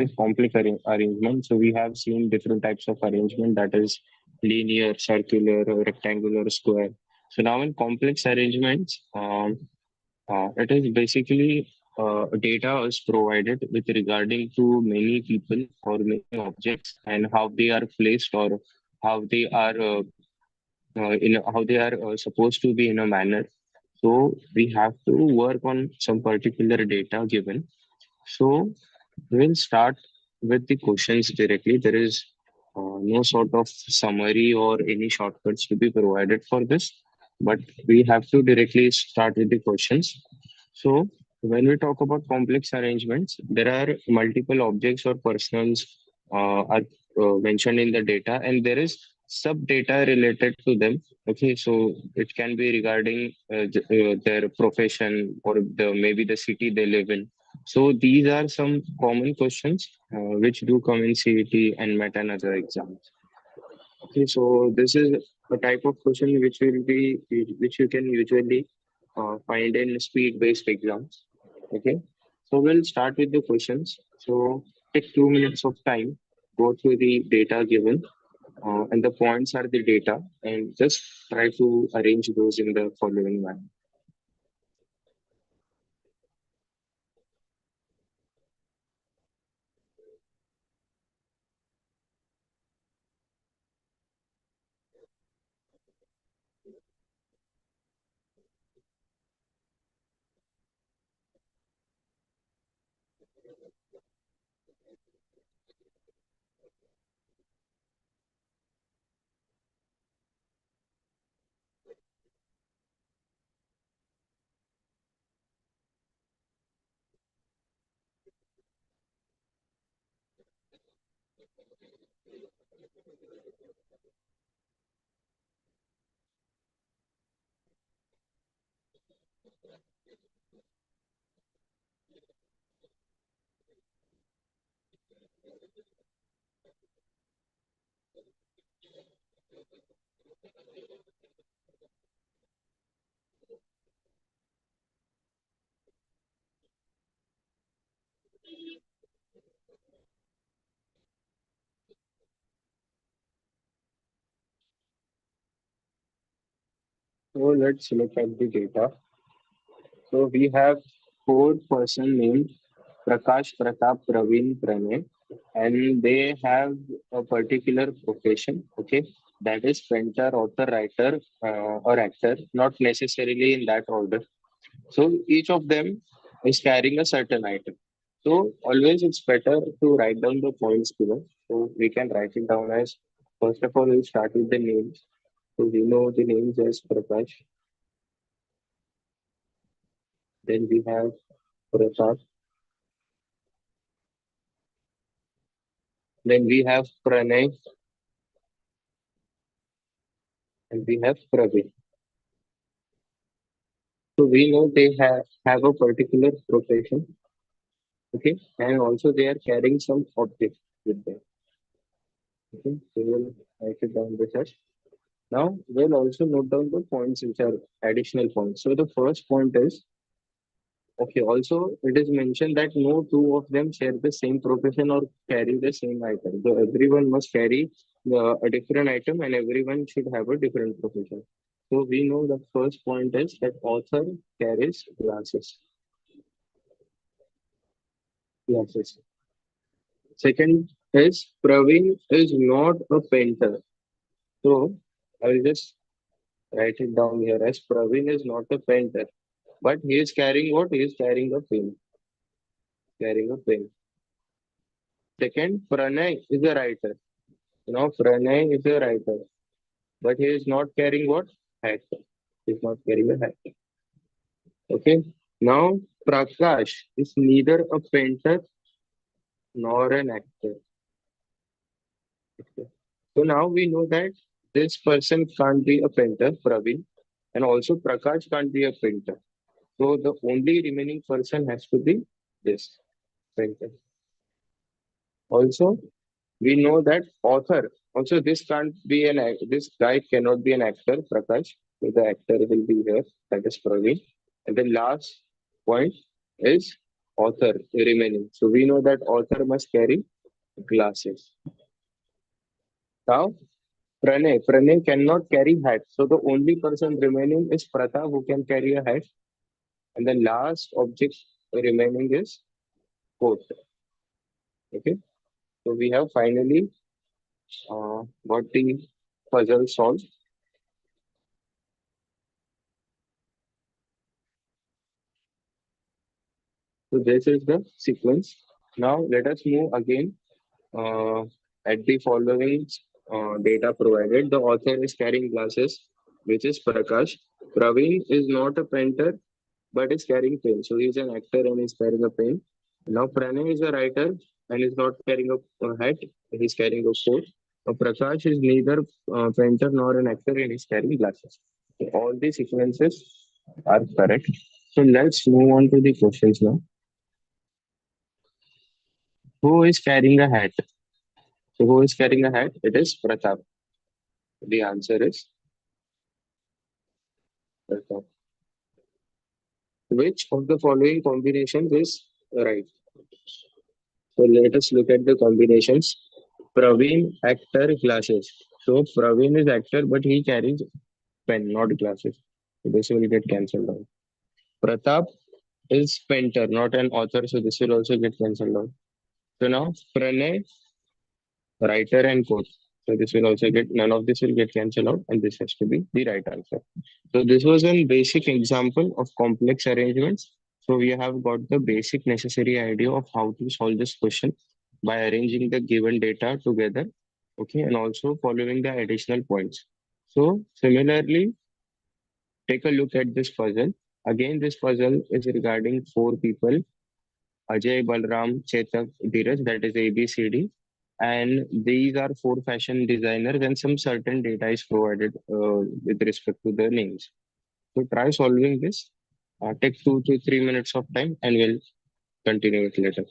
is complex arrangement. So we have seen different types of arrangement, that is linear, circular, rectangular, square. So now in complex arrangements, it is basically data is provided with regarding to many people or many objects and how they are placed or how they are how they are supposed to be in a manner. So we have to work on some particular data given. So we'll start with the questions directly. There is no sort of summary or any shortcuts to be provided for this, but we have to directly start with the questions. So when we talk about complex arrangements, there are multiple objects or personals are mentioned in the data, and there is sub data related to them. Okay, so it can be regarding their profession or maybe the city they live in. So these are some common questions which do come in CET and NMAT and other exams. Okay, so this is a type of question which you can usually find in speed-based exams. Okay, so we'll start with the questions. So take 2 minutes of time, go through the data given, and the points are the data, and just try to arrange those in the following manner. So let's look at the data. So we have four person named Prakash, Pratap, Praveen, Pranay, and they have a particular profession. Okay, that is painter, author, writer, or actor, not necessarily in that order. So each of them is carrying a certain item. So always it's better to write down the points below. So we can write it down as first of all we'll start with the names. So we know the names as Prakash. Then we have Pratap. Then we have Pranay and we have Praveen. So we know they have a particular profession, okay, and also they are carrying some objects with them. Okay, so we'll write it down with us. Now we'll also note down the points which are additional points. So the first point is okay. Also, it is mentioned that no two of them share the same profession or carry the same item. So everyone must carry a different item, and everyone should have a different profession. So we know the first point is that author carries glasses. Glasses. Second is Praveen is not a painter. So I will just write it down here as Praveen is not a painter, but he is carrying what? He is carrying a pen. Carrying a pen. Second, Pranay is a writer. Now Pranay is a writer, but he is not carrying what? Hat. He is not carrying a hat. Okay. Now Prakash is neither a painter nor an actor. Okay. So now we know that this person can't be a painter, Praveen, and also Prakash can't be a painter. So the only remaining person has to be this painter. Also, we know that author. Also, this can't be this guy cannot be an actor, Prakash. So the actor will be here, that is Praveen. And the last point is author remaining. So we know that author must carry glasses. Now, Pranay cannot carry hat. So the only person remaining is Pratap who can carry a hat. And the last object remaining is coat. Okay. So we have finally got the puzzle solved. So this is the sequence. Now let us move again uh, at the following data provided. The author is carrying glasses, which is Prakash. Praveen is not a painter, but is carrying pen. So he's an actor and is carrying a pen. Now Pranay is a writer and is not carrying a hat. He's carrying a coat. Prakash is neither painter nor an actor and is carrying glasses. So all the sequences are correct. So let's move on to the questions now. Who is carrying a hat? So who is carrying a hat? It is Pratap. The answer is Pratap. Which of the following combinations is right? So let us look at the combinations. Praveen, actor, glasses. So Praveen is actor, but he carries pen, not glasses. So this will get cancelled out. Pratap is painter, not an author, so this will also get cancelled out. So now Pranay, writer and coach. So this will also get none of this will get cancelled out, and this has to be the right answer. So this was a basic example of complex arrangements. So we have got the basic necessary idea of how to solve this question by arranging the given data together, okay, and also following the additional points. So similarly, take a look at this puzzle. Again, this puzzle is regarding four people: Ajay, Balram, Chetak, Dheeraj, that is ABCD. And these are four fashion designers, and some certain data is provided with respect to their names. So try solving this. Take 2 to 3 minutes of time, and we'll continue it later.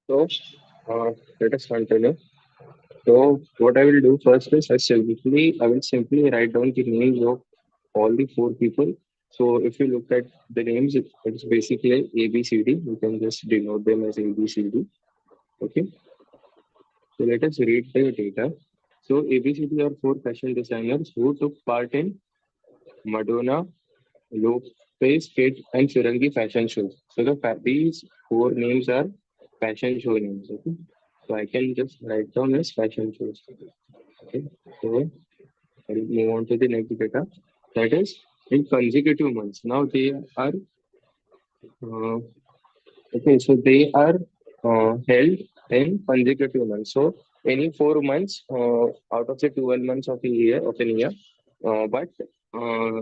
So let us continue. So what I will do first is I will simply write down the names of all the four people. So if you look at the names, it's basically ABCD. You can just denote them as ABCD. Okay. So let us read the data. So ABCD are four fashion designers who took part in Madonna, Lopez, Kate, and Firangi fashion shows. So these four names are fashion show names. Okay. So I can just write down as fashion shows. Okay. So I'll move on to the next data. That is in consecutive months. Now they are uh, okay. So they are held in consecutive months. So any 4 months out of the 12 months of a year but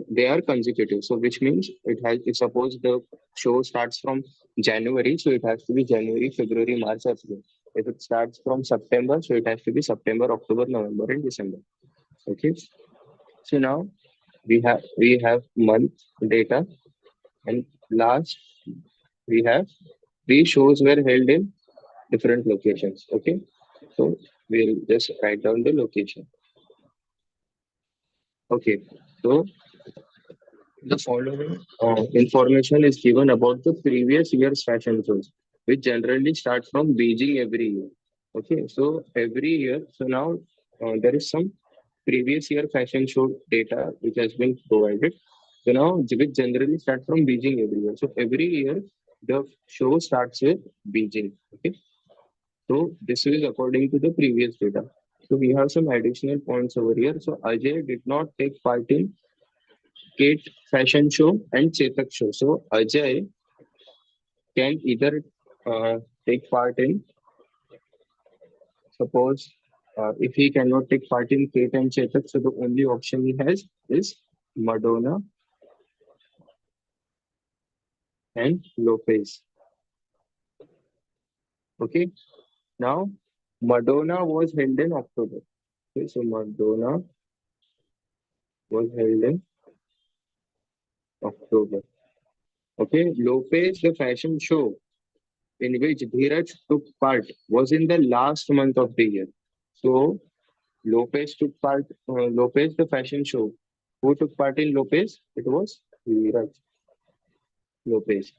they are consecutive. So which means it has. If suppose the show starts from January, so it has to be January, February, March, April. If it starts from September, so it has to be September, October, November, and December. Okay. So now we have month data, and last we have three shows were held in different locations. Okay. So we'll just write down the location. Okay. So the following information is given about the previous year's fashion shows, which generally start from Beijing every year. Okay. So every year, so now there is some previous year fashion show data which has been provided. So now which generally start from Beijing every year. So every year the show starts with Beijing. Okay. So this is according to the previous data. So we have some additional points over here. So Ajay did not take part in Kate fashion show and Chetak show. So Ajay can either take part in, suppose if he cannot take part in Kate and Chetak, so the only option he has is Madonna and Lopez. Okay. Now Madonna was held in October. Okay, so Madonna was held in October. Okay, Lopez, the fashion show in which Dheeraj took part was in the last month of the year. So Lopez, the fashion show. Who took part in Lopez? It was Dheeraj Lopez.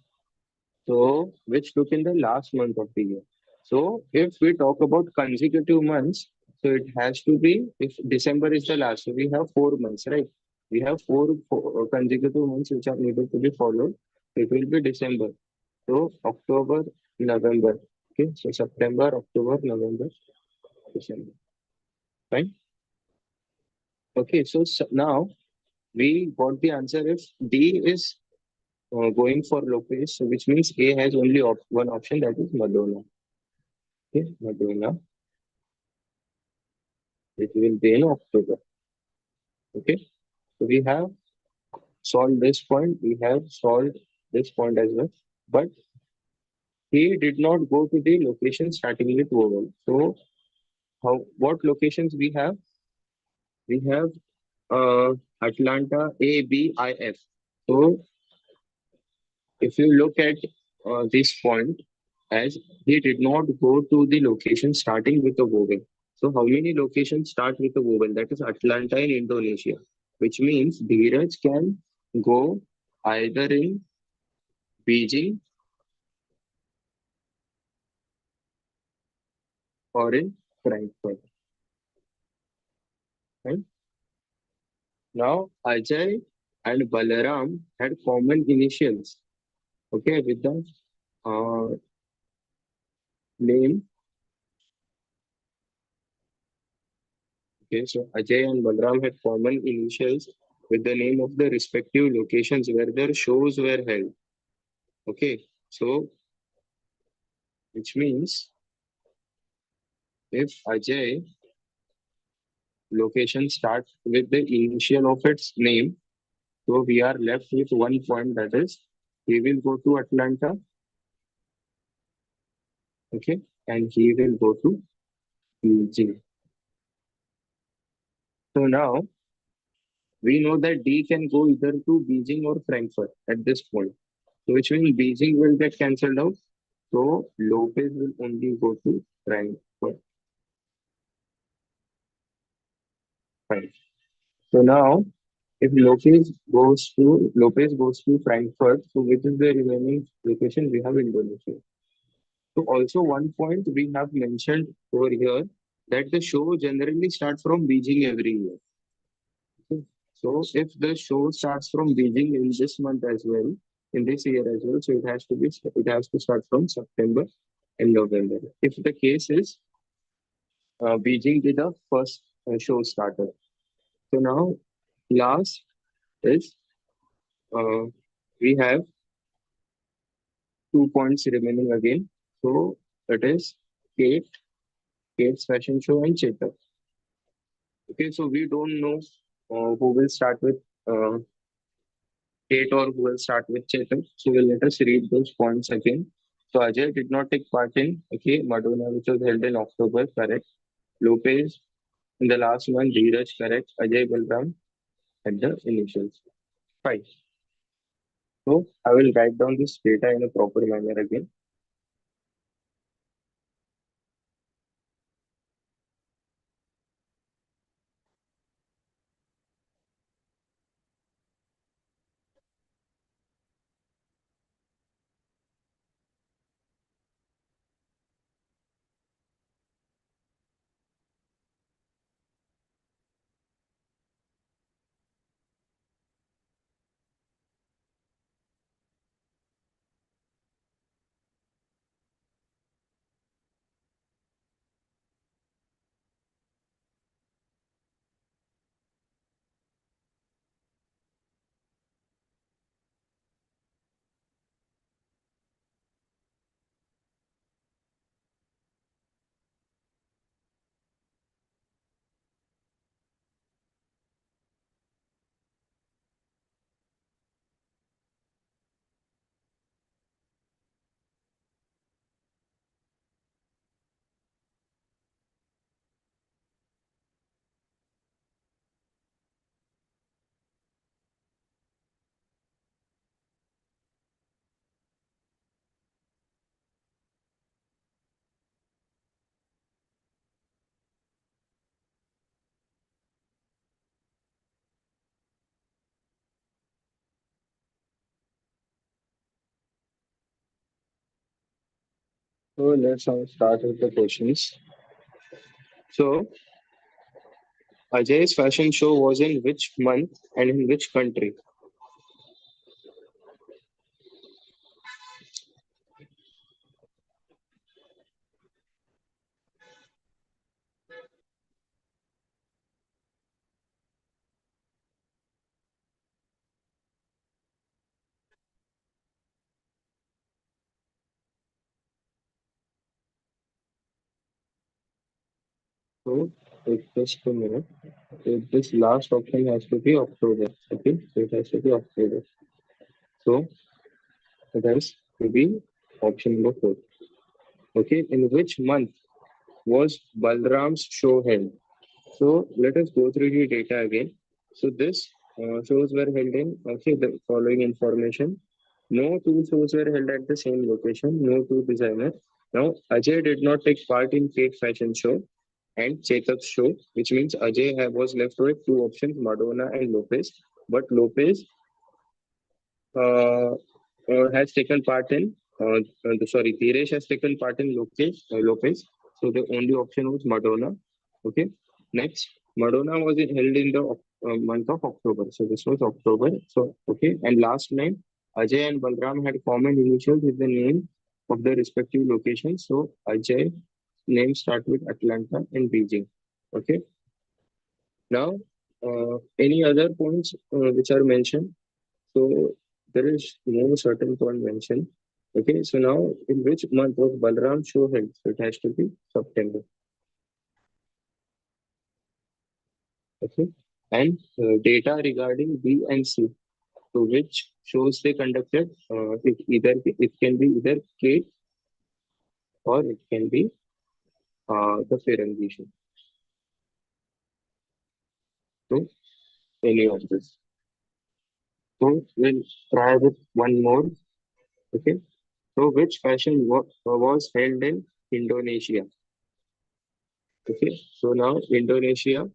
So, which took in the last month of the year. So, if we talk about consecutive months, so it has to be, if December is the last, so we have 4 months, right? We have four consecutive months which are needed to be followed. It will be December. So October, November. Okay, so September, October, November, December. Fine. Okay, so, now we got the answer if D is going for Lopez, so which means A has only one option, that is Madonna. Okay, Madonna, it will be in October. Okay, so we have solved this point. We have solved this point as well. But he did not go to the location starting with vowel. So what locations we have? We have Atlanta A, B, I, F. So if you look at this point, as he did not go to the location starting with a vowel. So how many locations start with a vowel? That is Atlanta in Indonesia, which means Dheeraj can go either in Beijing or in Frankfurt. Right? Now Ajay and Balaram had common initials. Okay, with the uh, name. Okay, so Ajay and Balram had common initials with the name of the respective locations where their shows were held. Okay, so which means if Ajay location starts with the initial of its name, so we are left with one point, that is he will go to Atlanta, okay, and he will go to Beijing. So now we know that D can go either to Beijing or Frankfurt at this point. So which means Beijing will get cancelled out. So Lopez will only go to Frankfurt. Fine. So now If Lopez goes to Frankfurt, so which is the remaining location? We have Indonesia. So also one point we have mentioned over here that the show generally starts from Beijing every year. Okay. So if the show starts from Beijing in this month as well, in this year as well, so it has to start from September and November. If the case is Beijing did the first show starter. So now last is uh, we have 2 points remaining again. So it is Kate, Kate's fashion show and Chetak. Okay, so we don't know who will start with uh, Kate or who will start with Chetak. So we'll let us read those points again. So Ajay did not take part in Madonna, which was held in October, correct. Lopez in the last one, Dheeraj, correct. Ajay Balram at the initials. Fine. So I will write down this data in a proper manner again. So let's now start with the questions. So Ajay's fashion show was in which month and in which country? So just a minute. So this last option has to be October. Okay, so it has to be October. So it has to be option number four. Okay, in which month was Balram's show held? So let us go through the data again. So this shows were held in the following information. No two shows were held at the same location. No two designers. Now Ajay did not take part in Kate Fashion Show and Chekav's show, which means was left with two options, Madonna and Lopez. But Lopez uh, has taken part in, Dheeresh has taken part in Lopez. So the only option was Madonna. Okay. Next, Madonna was held in the month of October. So this was October. So, okay. And last name, Ajay and Balram had common initials with the name of the respective locations. So Ajay name start with Atlanta and Beijing. Okay. Now, any other points which are mentioned? So there is no certain point mentioned. Okay, so now in which month was Balram show held? So it has to be September. Okay, and data regarding B and C. So which shows they conducted? It can be either Kate or it can be the Ferengi show. So any of this. So we'll try with one more. Okay. So which was held in Indonesia? Okay. So now Indonesia.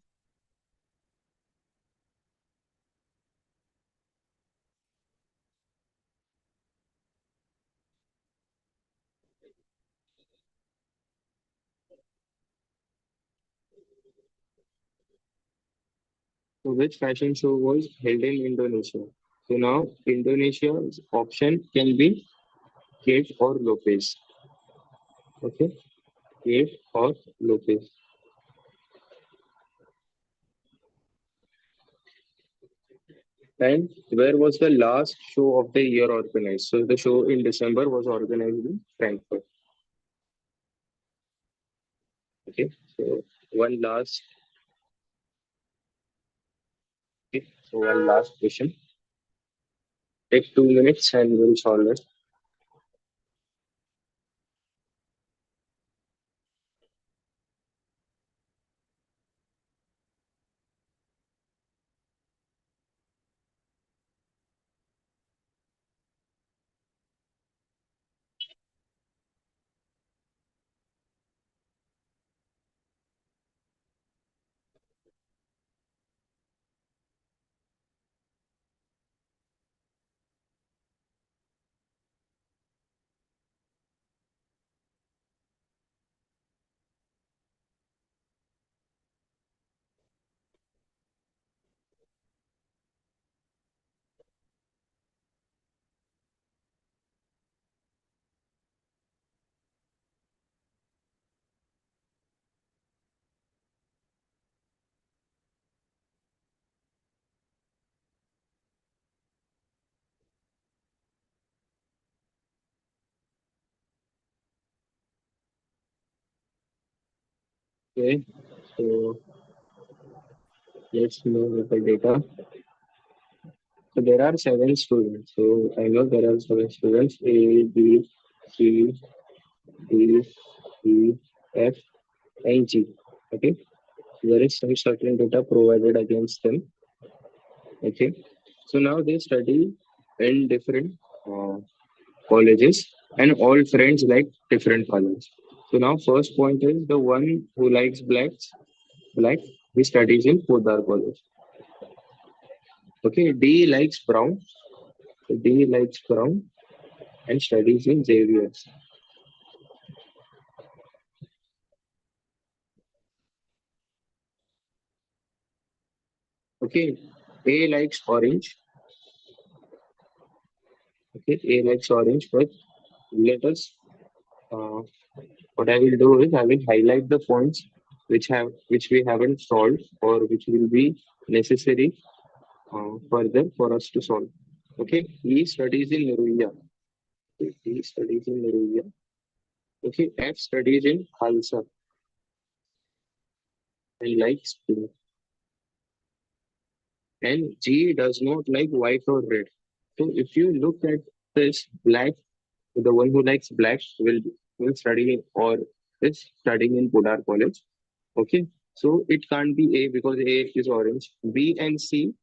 So which fashion show was held in Indonesia? So now Indonesia's option can be Kate or Lopez. Okay, Kate or Lopez. And where was the last show of the year organized? So the show in December was organized in Frankfurt. Okay, so one last, okay, so one last question. Take 2 minutes and we'll solve it. Okay, so let's move with the data. So there are seven students. So I know there are seven students A, B, C, D, E, F, and G. Okay. There is some certain data provided against them. Okay. So now they study in different uh, colleges and all friends like different colors. So now first point is the one who likes black, he studies in Podar College. Okay. D likes brown. So D likes brown and studies in Xavier's. Okay. A likes orange. Okay. A likes orange, but let us uh, what I will do is I will highlight the points which we haven't solved or which will be necessary further for us to solve. Okay, he studies in Niruya. Okay, he studies in Niruya. Okay, F studies in Khalsa and likes pink. And G does not like white or red. So if you look at this, black, the one who likes black will study or is studying in Pudar College. Okay, so it can't be A because A is orange. B and C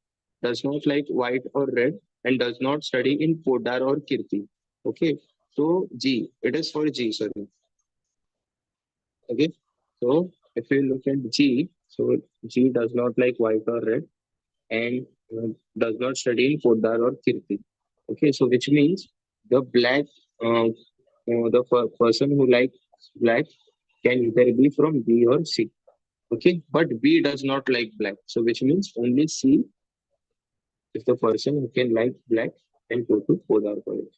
does not like white or red and does not study in Podar or Kirti. Okay, so G, it is for G, sorry. Okay, so if you look at G, so G does not like white or red and does not study in Podar or Kirti. Okay, so which means the black, person who likes black can either be from B or C. Okay, but B does not like black. So which means only C is the person who can like black and go to Podar College.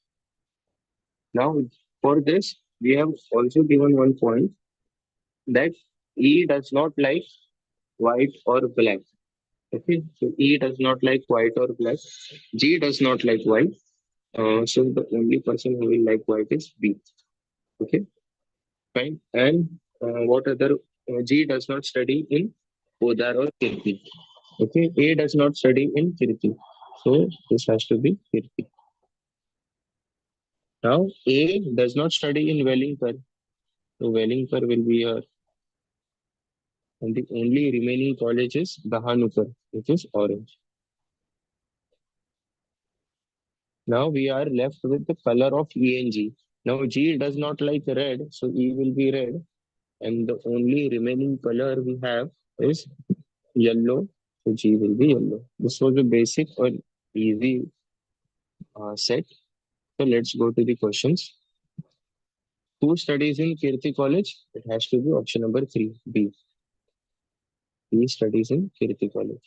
Now, for this, we have also given one point that E does not like white or black. Okay, so E does not like white or black. G does not like white. So the only person who will like white is B. Okay, fine. And what other G does not study in Podar or Kirti. Okay, A does not study in Kirti. So this has to be Kirti. Now A does not study in Wellington. So Wellington will be here. And the only remaining college is Bahanupur, which is orange. Now we are left with the color of E and G. Now G does not like red, so E will be red. And the only remaining color we have is yellow, so G will be yellow. This was a basic or easy set. So let's go to the questions. Who studies in Kirti College? It has to be option number three, B. He studies in Kirti College.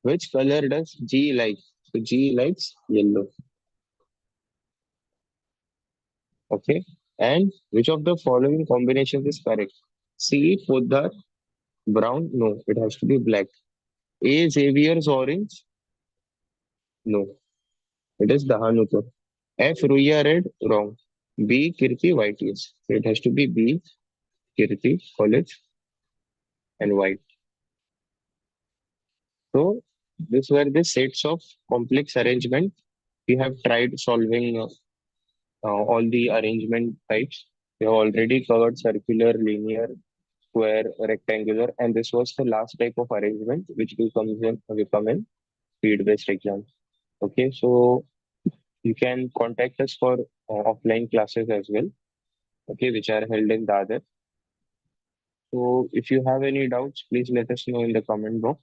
Which color does G like? So G likes yellow. Okay. And which of the following combinations is correct? C. Poddar. Brown. No, it has to be black. A. Xavier's orange. No, it is Dahanuto. F. Ruya red. Wrong. B. Kirti white. Yes. So it has to be B. Kirti college and white. So these were the sets of complex arrangement. We have tried solving all the arrangement types. We have already covered circular, linear, square, rectangular, and this was the last type of arrangement which will come in speed-based exam. Okay, so you can contact us for offline classes as well. Okay, which are held in Dadar. So if you have any doubts, please let us know in the comment box.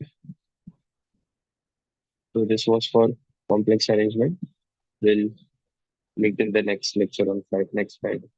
So this was for complex arrangement. We'll meet in the next lecture on Friday, next Friday.